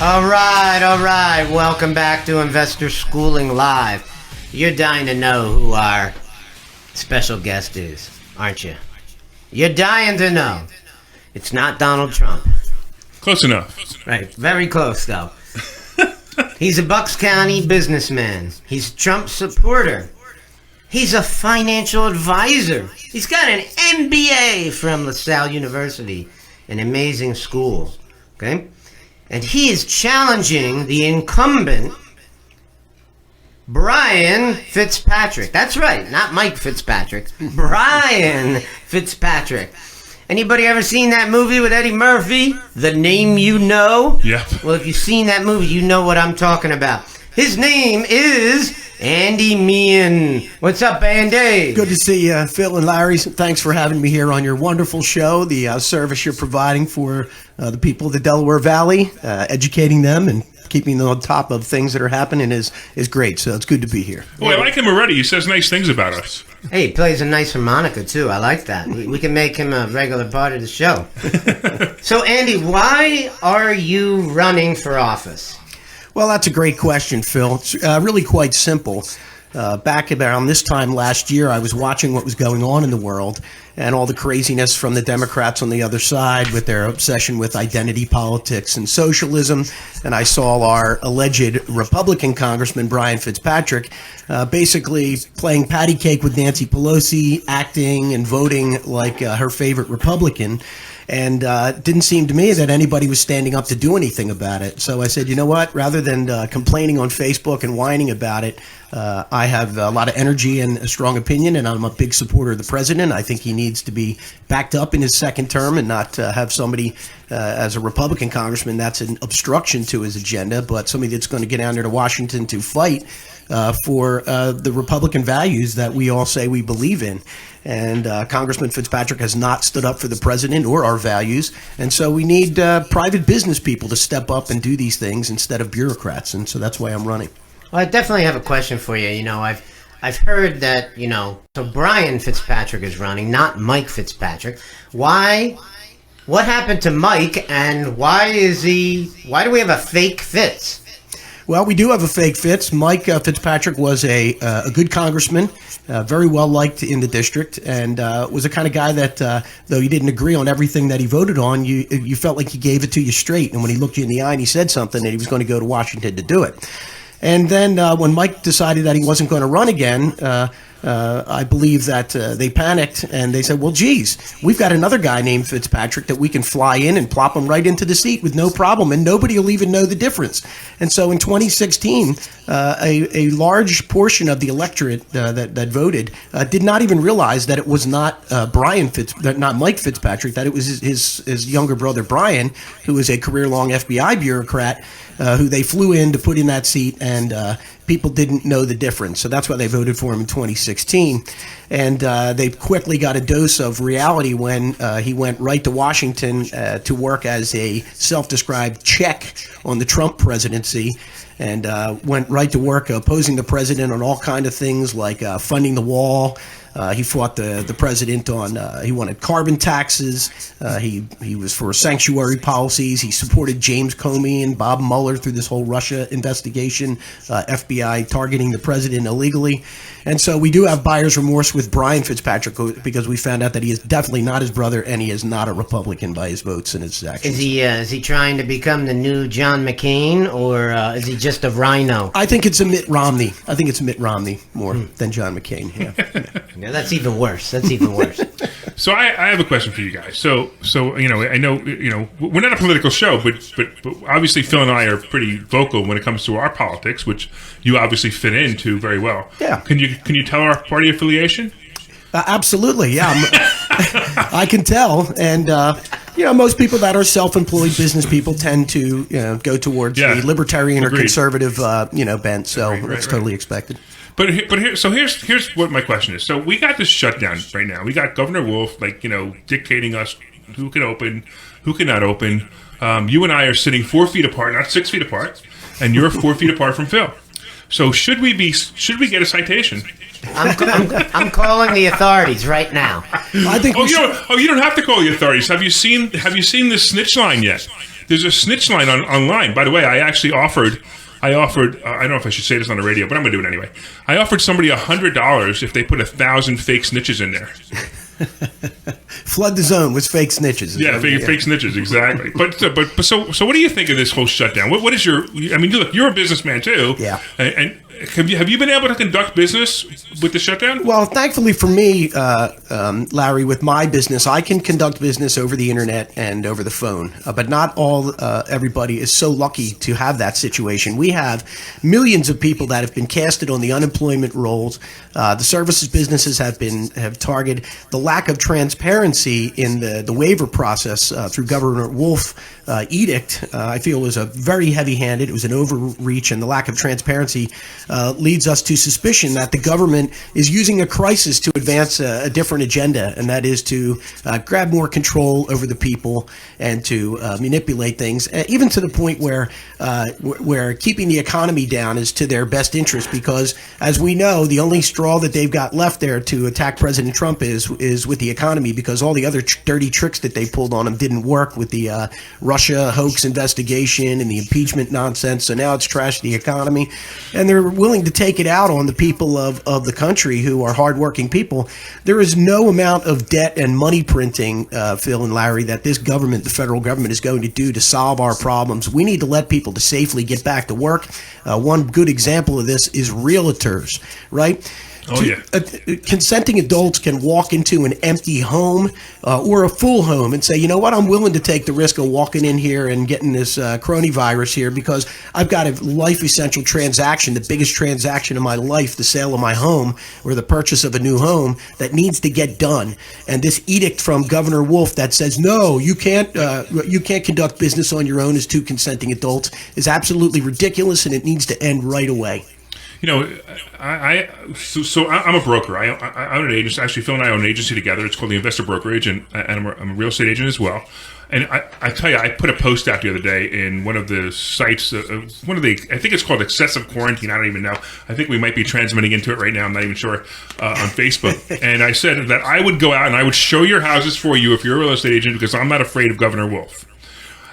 All right. Welcome back to Investor Schooling Live. You're dying to know who our special guest is, aren't you? You're dying to know. It's not Donald Trump. Close enough. Right, very close, though. He's a Bucks County businessman. He's a Trump supporter. He's a financial advisor. He's got an MBA from LaSalle University, an amazing school. Okay? And he is challenging the incumbent Brian Fitzpatrick. That's right, not Mike Fitzpatrick. Brian Fitzpatrick. Anybody ever seen that movie with Eddie Murphy? The Name You Know? Yeah. Well, if you've seen that movie, you know what I'm talking about. His name is Andy Meehan. What's up, Andy? Good to see you, Phil and Larry. Thanks for having me here on your wonderful show, the service you're providing for the people of the Delaware Valley, educating them and keeping them on top of things that are happening is great. So it's good to be here. Oh, I like him already. He says nice things about us. Hey, he plays a nice harmonica, too. I like that. We can make him a regular part of the show. So, Andy, why are you running for office? Well, that's a great question, Phil. It's really quite simple. Back around this time last year, I was watching what was going on in the world and all the craziness from the Democrats on the other side with their obsession with identity politics and socialism. And I saw our alleged Republican Congressman, Brian Fitzpatrick, basically playing patty cake with Nancy Pelosi, acting and voting like her favorite Republican. And it didn't seem to me that anybody was standing up to do anything about it. So I said, you know what? Rather than complaining on Facebook and whining about it, I have a lot of energy and a strong opinion, and I'm a big supporter of the president. I think he needs to be backed up in his second term and not have somebody as a Republican congressman that's an obstruction to his agenda, but somebody that's going to get down there to Washington to fight for the Republican values that we all say we believe in. And Congressman Fitzpatrick has not stood up for the president or our values. And so we need private business people to step up and do these things instead of bureaucrats. And so that's why I'm running. Well, I definitely have a question for you. You know, I've heard that, so Brian Fitzpatrick is running, not Mike Fitzpatrick. Why? What happened to Mike, and why do we have a fake Fitz? Well, we do have a fake Fitz. Mike Fitzpatrick was a good congressman, very well liked in the district, and was the kind of guy that, though you didn't agree on everything that he voted on, you felt like he gave it to you straight. And when he looked you in the eye and he said something, that he was going to go to Washington to do it. And then when Mike decided that he wasn't going to run again, I believe that they panicked and they said, well, geez, we've got another guy named Fitzpatrick that we can fly in and plop him right into the seat with no problem, and nobody will even know the difference. And so in 2016, a large portion of the electorate that voted did not even realize that it was not not Mike Fitzpatrick, that it was his younger brother, Brian, who was a career-long FBI bureaucrat, who they flew in to put in that seat, and people didn't know the difference. So that's why they voted for him in 2016. And they quickly got a dose of reality when he went right to Washington to work as a self-described check on the Trump presidency, and went right to work opposing the president on all kinds of things like funding the wall. He fought the president on, he wanted carbon taxes. He was for sanctuary policies. He supported James Comey and Bob Mueller through this whole Russia investigation, FBI targeting the president illegally. And so we do have buyer's remorse with Brian Fitzpatrick because we found out that he is definitely not his brother, and he is not a Republican by his votes and his actions. Is he trying to become the new John McCain, or is he just a rhino? I think it's a Mitt Romney. I think it's Mitt Romney more than John McCain. Yeah. Yeah, that's even worse. So I have a question for you guys. So I know we're not a political show, but obviously Phil and I are pretty vocal when it comes to our politics, which you obviously fit into very well. Yeah. Can you tell our party affiliation? Absolutely, yeah. I can tell, and most people that are self-employed business people tend to go towards the libertarian or conservative bent. So it's totally expected. But here's what my question is. So we got this shutdown right now. We got Governor Wolf dictating us who can open, who cannot open. You and I are sitting 4 feet apart, not 6 feet apart, and you're 4 feet apart from Phil. So should we get a citation? I'm calling the authorities right now. I think. You don't have to call the authorities. Have you seen the snitch line yet? there's a snitch line online. By the way, I offered. I don't know if I should say this on the radio, but I'm going to do it anyway. I offered somebody $100 if they put 1,000 fake snitches in there. Flood the zone with fake snitches. Yeah, fake snitches, exactly. But so what do you think of this whole shutdown? What is your? I mean, look, you're a businessman too. Yeah. And have you been able to conduct business with the shutdown? Well, thankfully for me, Larry, with my business, I can conduct business over the internet and over the phone. But not everybody is so lucky to have that situation. We have millions of people that have been casted on the unemployment rolls. The services businesses have targeted the lack of transparency in the waiver process through Governor Wolf edict. I feel was a very heavy-handed. It was an overreach, and the lack of transparency leads us to suspicion that the government is using a crisis to advance a different agenda, and that is to grab more control over the people and to manipulate things, even to the point where keeping the economy down is to their best interest, because, as we know, the only straw that they've got left there to attack President Trump is with the economy, because all the other dirty tricks that they pulled on him didn't work with the Russia hoax investigation and the impeachment nonsense. So now it's trashed the economy, and they're willing to take it out on the people of the country who are hardworking people. There is no amount of debt and money printing, Phil and Larry, that this government, the federal government, is going to do to solve our problems. We need to let people to safely get back to work. One good example of this is realtors, right? Oh, yeah. Consenting adults can walk into an empty home or a full home and say, you know what, I'm willing to take the risk of walking in here and getting this coronavirus here because I've got a life essential transaction, the biggest transaction of my life, the sale of my home or the purchase of a new home that needs to get done. And this edict from Governor Wolf that says, no, you can't conduct business on your own as two consenting adults is absolutely ridiculous, and it needs to end right away. You know, so I'm a broker. I own an agency. Actually, Phil and I own an agency together. It's called the Investor Brokerage, and I'm a real estate agent as well. And I tell you, I put a post out the other day in one of the sites, I think it's called Excessive Quarantine. I don't even know. I think we might be transmitting into it right now. I'm not even sure, on Facebook. And I said that I would go out and I would show your houses for you if you're a real estate agent, because I'm not afraid of Governor Wolf.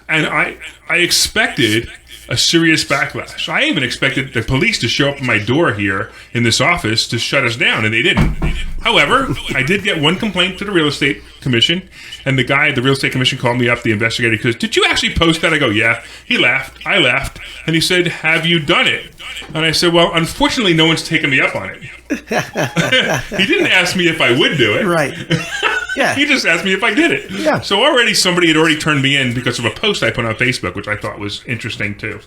And I expected a serious backlash. I even expected the police to show up at my door here in this office to shut us down, and they didn't. However, I did get one complaint to the Real Estate Commission, and the guy at the Real Estate Commission called me up, the investigator, because, did you actually post that? I go, yeah. He laughed. I laughed. And he said, have you done it? And I said, well, unfortunately, no one's taken me up on it. He didn't ask me if I would do it. Right. Yeah. He just asked me if I did it. Yeah. So somebody had already turned me in because of a post I put on Facebook, which I thought was interesting too.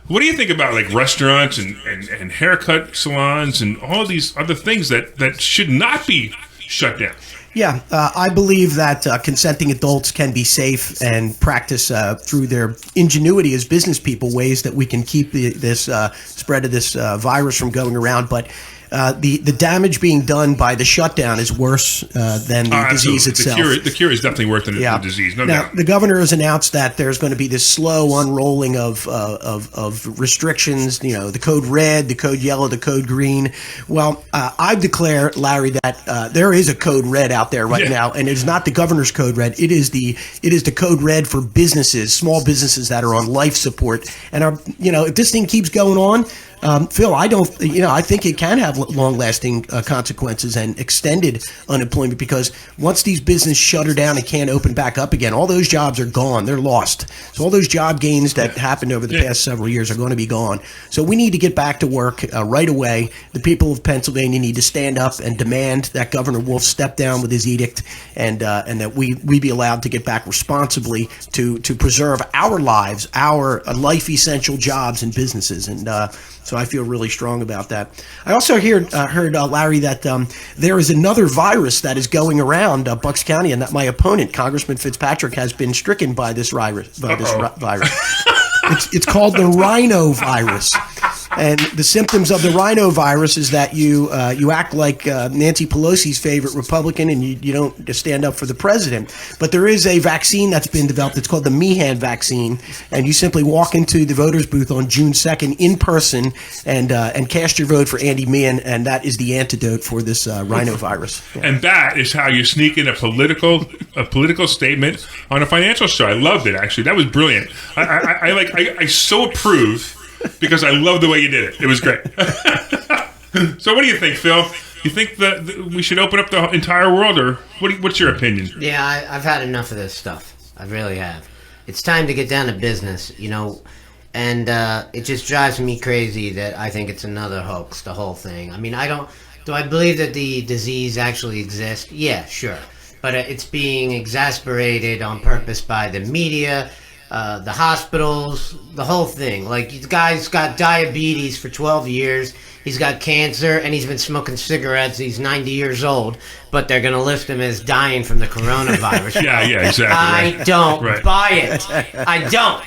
What do you think about like restaurants and haircut salons and all these other things that should not be shut down? Yeah, I believe that consenting adults can be safe and practice through their ingenuity as business people ways that we can keep this spread of this virus from going around. But the damage being done by the shutdown is worse than the disease itself. The cure is definitely worse than the disease. No doubt. The governor has announced that there's going to be this slow unrolling of restrictions. You know, the code red, the code yellow, the code green. Well, I declare, Larry, that there is a code red out there right now, and it is not the governor's code red. It is the code red for businesses, small businesses that are on life support, and are, you know, if this thing keeps going on. Phil, I think it can have long-lasting consequences and extended unemployment, because once these businesses shutter down and can't open back up again, all those jobs are gone. They're lost. So all those job gains that happened over the past several years are going to be gone. So we need to get back to work right away. The people of Pennsylvania need to stand up and demand that Governor Wolf step down with his edict, and that we be allowed to get back responsibly to preserve our lives, our life-essential jobs and businesses. And so I feel really strong about that. I also heard, Larry, that there is another virus that is going around Bucks County, and that my opponent, Congressman Fitzpatrick, has been stricken by this virus. It's called the rhino virus. And the symptoms of the rhinovirus is that you act like Nancy Pelosi's favorite Republican, and you don't just stand up for the president. But there is a vaccine that's been developed. It's called the Meehan vaccine, and you simply walk into the voters booth on June 2nd in person and cast your vote for Andy Meehan, and that is the antidote for this rhinovirus. Yeah. And that is how you sneak in a political statement on a financial show. I loved it, actually. That was brilliant. I so approve because I love the way you did it. It was great. So what do you think, Phil? You think that we should open up the entire world, or what's your opinion? Yeah, I've had enough of this stuff. I really have. It's time to get down to business, and it just drives me crazy that I think it's another hoax, the whole thing. I mean, do I believe that the disease actually exists? Yeah, sure. But it's being exasperated on purpose by the media, the hospitals, the whole thing. Like, the guy's got diabetes for 12 years, he's got cancer, and he's been smoking cigarettes. He's 90 years old, but they're going to list him as dying from the coronavirus. Yeah, exactly. I don't buy it. I don't.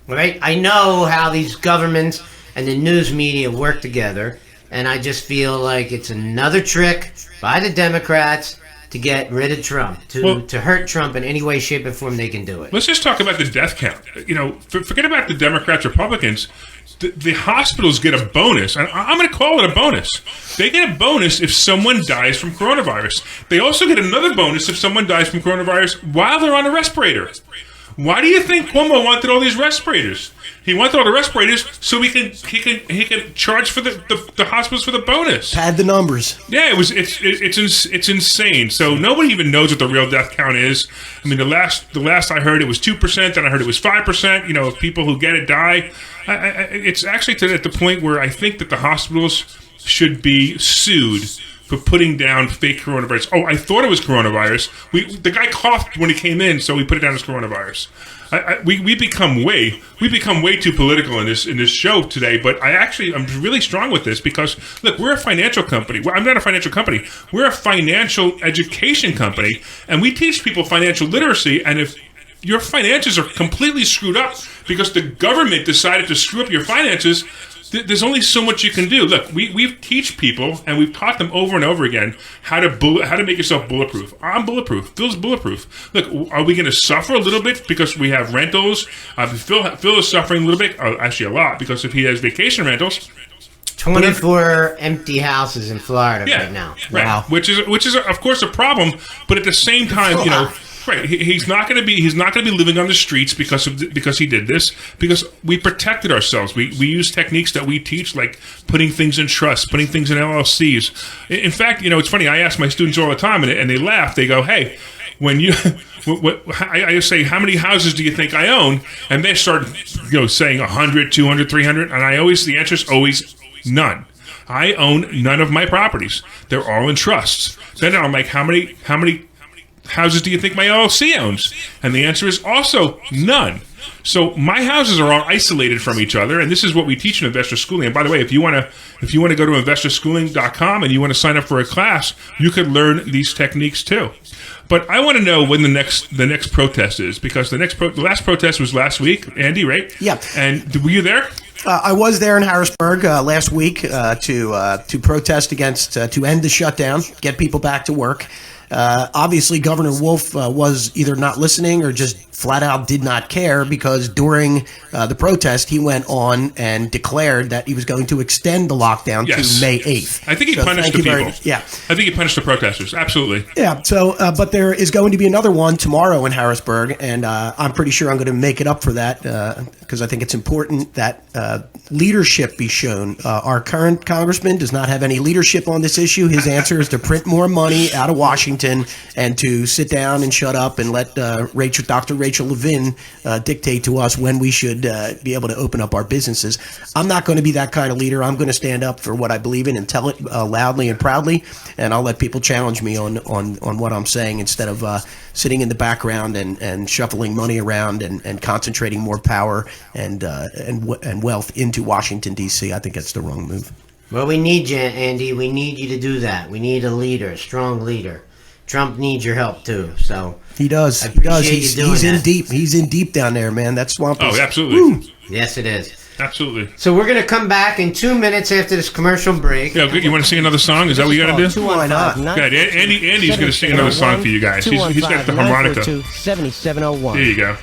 Right? I know how these governments and the news media work together, and I just feel like it's another trick by the Democrats to get rid of Trump, to hurt Trump in any way, shape, or form they can do it. Let's just talk about the death count. Forget about the Democrats, Republicans. The hospitals get a bonus, and I'm going to call it a bonus. They get a bonus if someone dies from coronavirus. They also get another bonus if someone dies from coronavirus while they're on a respirator. Why do you think Cuomo wanted all these respirators? He wanted all the respirators so he can charge for the hospitals for the bonus. Pad the numbers. Yeah, it's insane. So nobody even knows what the real death count is. I mean, the last I heard it was 2%, then I heard it was 5%. Of people who get it die. It's actually at the point where I think that the hospitals should be sued for putting down fake coronavirus. Oh, I thought it was coronavirus. The guy coughed when he came in, so we put it down as coronavirus. We become way too political in this show today. But I'm really strong with this because look, we're a financial company. Well, I'm not a financial company. We're a financial education company, and we teach people financial literacy. And if your finances are completely screwed up because the government decided to screw up your finances, there's only so much you can do. Look, we teach people, and we've taught them over and over again how to make yourself bulletproof. I'm bulletproof. Phil's bulletproof. Look, are we going to suffer a little bit because we have rentals? Phil is suffering a little bit, actually a lot, because if he has vacation rentals. 24 empty houses in Florida right now. Right. Wow. Which is of course a problem, but at the same time, right, he's not going to be living on the streets because he did this, because we protected ourselves. We use techniques that we teach, like putting things in trust, putting things in LLCs. In fact, it's funny. I ask my students all the time, and they laugh. They go, "Hey, when you," I say, "How many houses do you think I own?" And they start, saying 100, 200, 300, and the answer is always none. I own none of my properties. They're all in trusts. Then I'm like, how many houses do you think my LLC owns? And the answer is also none. So my houses are all isolated from each other, and this is what we teach in investor schooling. And by the way, if you want to go to investorschooling.com and you want to sign up for a class, you could learn these techniques too. But I want to know when the next protest is, because the last protest was last week, Andy, right? Yeah. And were you there? I was there in Harrisburg last week to protest against to end the shutdown, get people back to work. Obviously, Governor Wolf was either not listening or just flat out did not care, because during the protest, he went on and declared that he was going to extend the lockdown to May 8th. I think he punished the people. Yeah. I think he punished the protesters. Absolutely. Yeah. So, but there is going to be another one tomorrow in Harrisburg, and I'm pretty sure I'm going to make it up for that because I think it's important that leadership be shown. Our current congressman does not have any leadership on this issue. His answer is to print more money out of Washington and to sit down and shut up and let Dr. Rachel Levin dictate to us when we should be able to open up our businesses. I'm not going to be that kind of leader. I'm going to stand up for what I believe in and tell it loudly and proudly, and I'll let people challenge me on what I'm saying instead of sitting in the background and shuffling money around and concentrating more power and wealth into Washington, D.C. I think that's the wrong move. Well, we need you, Andy. We need you to do that. We need a leader, a strong leader. Trump needs your help too. So he does. He does. He's in deep. He's in deep down there, man. That swamp. Oh, absolutely. Yes, it is. Absolutely. So we're going to come back in 2 minutes after this commercial break. Yeah, good. You want to sing another song? Is that what you got to do? Why not? Good. Andy's going to sing another song for you guys. He's got the harmonica. 7701. There you go.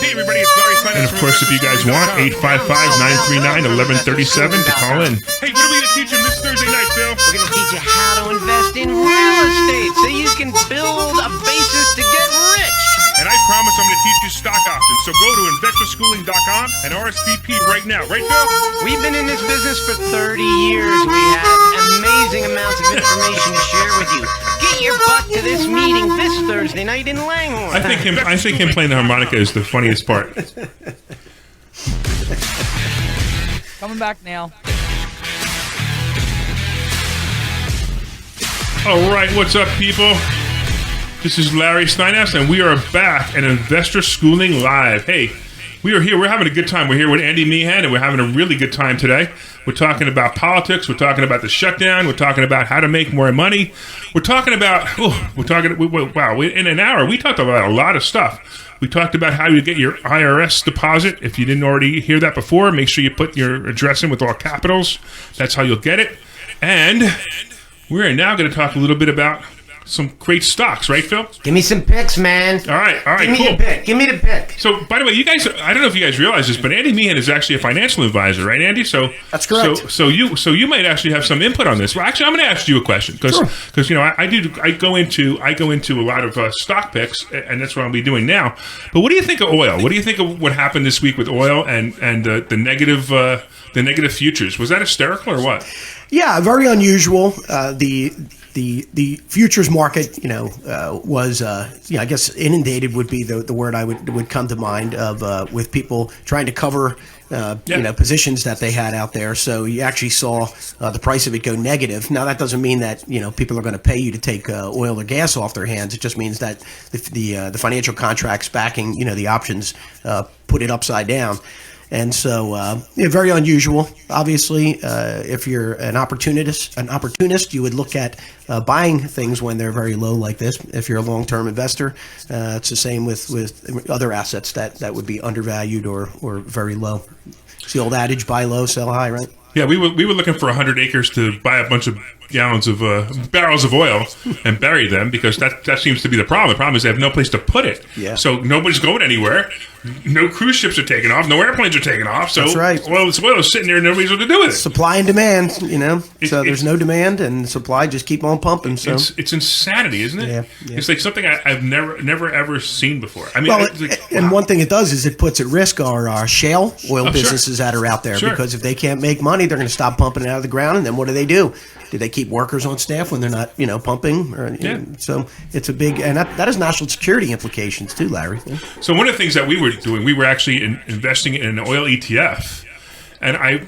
Hey, everybody, it's Larry Snyder. And, of course, if you guys want, 855-939-1137 to call in. Hey, what are we going to teach them this Thursday night, Phil? We're going to teach you how to invest in real estate so you can build a basis to get rich. And I promise I'm going to teach you stock options. So go to investorschooling.com and RSVP right now. Right, Phil? We've been in this business for 30 years. We have amazing amounts of information to share with you. Get your butt to this meeting this Thursday night in Langhorne. I think him playing the harmonica is the funniest part. Coming back now. All right, what's up, people? This is Larry Steinhaus, and we are back at Investor Schooling Live. Hey, we are here. We're having a good time. We're here with Andy Meehan, and we're having a really good time today. We're talking about politics. We're talking about the shutdown. We're talking about how to make more money. We're talking about, in an hour, we talked about a lot of stuff. We talked about how you get your IRS deposit. If you didn't already hear that before, make sure you put your address in with all capitals. That's how you'll get it. And we're now going to talk a little bit about some great stocks, right, Phil? Give me some picks, man. All right, Give me cool. the pick. Give me the pick. So, by the way, you guys, I don't know if you guys realize this, but Andy Meehan is actually a financial advisor, right, Andy? So That's correct. So you might actually have some input on this. Well, actually, I'm going to ask you a question because I go into a lot of stock picks, and that's what I'll be doing now. But what do you think of oil? What do you think of what happened this week with oil and the negative futures? Was that hysterical or what? Yeah, very unusual. The futures market, was I guess inundated would be the word I would come to mind of with people trying to cover positions that they had out there. So you actually saw the price of it go negative. Now that doesn't mean that people are going to pay you to take oil or gas off their hands. It just means that the financial contracts backing the options put it upside down. And so, very unusual. Obviously, if you're an opportunist, you would look at buying things when they're very low like this. If you're a long-term investor, it's the same with other assets that would be undervalued or very low. It's the old adage: buy low, sell high, right? Yeah, we were looking for 100 acres to buy a bunch of gallons of barrels of oil and bury them because that seems to be the problem. The problem is they have no place to put it. Yeah. So nobody's going anywhere. No cruise ships are taking off. No airplanes are taking off. So That's right. oil is sitting there and nobody's what to do with it. Supply and demand, so there's no demand and supply just keep on pumping. So it's insanity, isn't it? Yeah. It's like something I've never ever seen before. I mean, Well, it's like, and wow. one thing it does is it puts at risk our shale oil businesses that are out there because if they can't make money, they're going to stop pumping it out of the ground. And then what do? Do they keep workers on staff when they're not, pumping? So it's a big, and that has national security implications too, Larry. So one of the things that we were doing, we were actually investing in an oil ETF. And I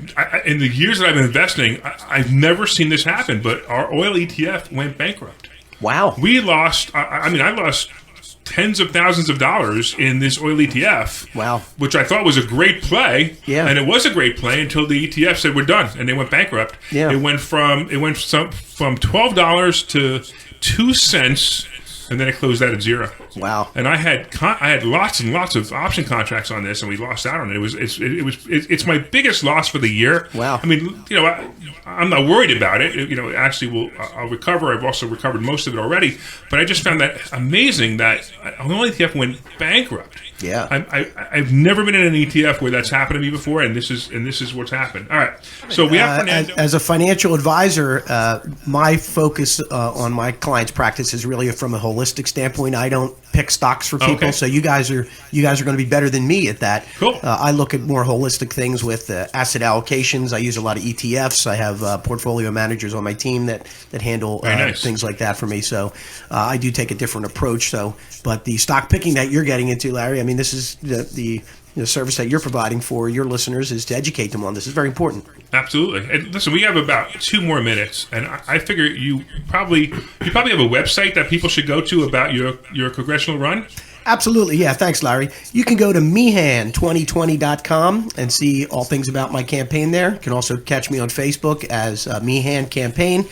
in the years that I've been investing, I've never seen this happen, but our oil ETF went bankrupt. Wow. We lost, I lost tens of thousands of dollars in this oil ETF. Wow. Which I thought was a great play. Yeah. And it was a great play until the ETF said we're done and they went bankrupt. Yeah. It went from $12 to 2 cents. And then it closed out at zero. Wow! And I had lots and lots of option contracts on this, and we lost out on it. It's my biggest loss for the year. Wow! I mean, I'm not worried about it. Actually, I'll recover. I've also recovered most of it already. But I just found that amazing that only ETF went bankrupt. Yeah. I've never been in an ETF where that's happened to me before, and this is what's happened. All right. So we have Fernando. As a financial advisor, my focus on my clients' practice is really from a holistic standpoint. I don't pick stocks for people, Okay. so you guys are going to be better than me at that. Cool. I look at more holistic things with asset allocations. I use a lot of ETFs. I have portfolio managers on my team that handle nice. things like that for me. So I do take a different approach. But the stock picking that you're getting into, Larry, I mean, this is the service that you're providing for your listeners is to educate them on this. It's very important. Absolutely. And listen, we have about 2 more minutes, and I figure you probably have a website that people should go to about your congressional run. Absolutely. Yeah. Thanks, Larry. You can go to Meehan2020.com and see all things about my campaign there. You can also catch me on Facebook as Meehan Campaign.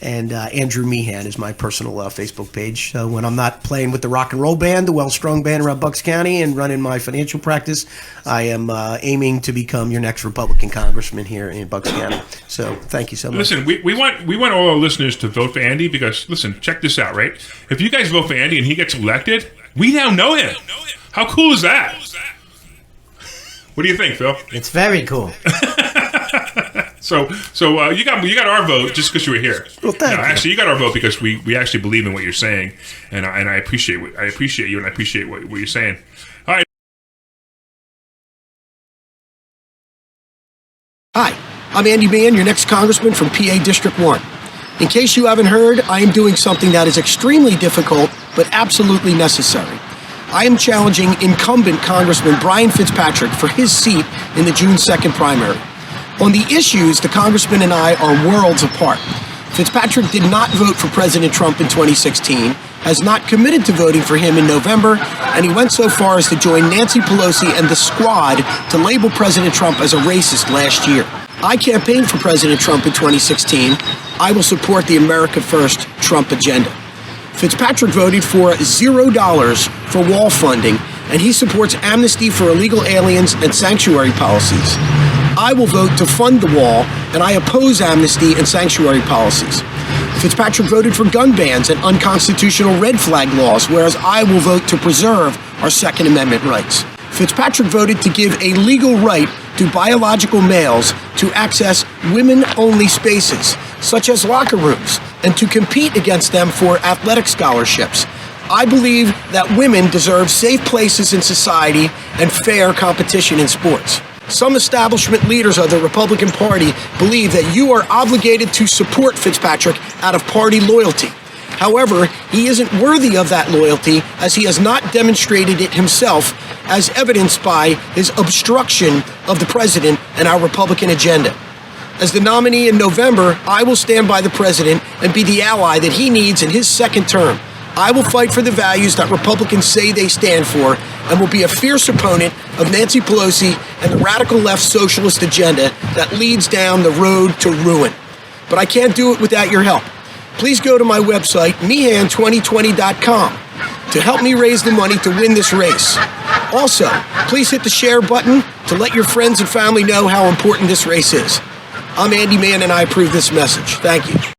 And Andrew Meehan is my personal Facebook page. So when I'm not playing with the rock and roll band, the Well Strong band around Bucks County, and running my financial practice, I am aiming to become your next Republican congressman here in Bucks County. So thank you so much. Listen, we want all our listeners to vote for Andy because, listen, check this out, right? If you guys vote for Andy and he gets elected, we now know him. How cool is that? What do you think, Phil? It's very cool. So you got our vote just because you were here. Well, thank you. Actually, you got our vote because we actually believe in what you're saying, and I appreciate you, and I appreciate what you're saying. All right. Hi, I'm Andy Meehan, your next congressman from PA District 1. In case you haven't heard, I am doing something that is extremely difficult, but absolutely necessary. I am challenging incumbent Congressman Brian Fitzpatrick for his seat in the June 2nd primary. On the issues, the congressman and I are worlds apart. Fitzpatrick did not vote for President Trump in 2016, has not committed to voting for him in November, and he went so far as to join Nancy Pelosi and the squad to label President Trump as a racist last year. I campaigned for President Trump in 2016. I will support the America First Trump agenda. Fitzpatrick voted for $0 for wall funding, and he supports amnesty for illegal aliens and sanctuary policies. I will vote to fund the wall, and I oppose amnesty and sanctuary policies. Fitzpatrick voted for gun bans and unconstitutional red flag laws, whereas I will vote to preserve our Second Amendment rights. Fitzpatrick voted to give a legal right to biological males to access women-only spaces, such as locker rooms, and to compete against them for athletic scholarships. I believe that women deserve safe places in society and fair competition in sports. Some establishment leaders of the Republican Party believe that you are obligated to support Fitzpatrick out of party loyalty. However, he isn't worthy of that loyalty as he has not demonstrated it himself, as evidenced by his obstruction of the president and our Republican agenda. As the nominee in November, I will stand by the president and be the ally that he needs in his second term. I will fight for the values that Republicans say they stand for and will be a fierce opponent of Nancy Pelosi and the radical left socialist agenda that leads down the road to ruin. But I can't do it without your help. Please go to my website, Meehan2020.com, to help me raise the money to win this race. Also, please hit the share button to let your friends and family know how important this race is. I'm Andy Meehan, and I approve this message. Thank you.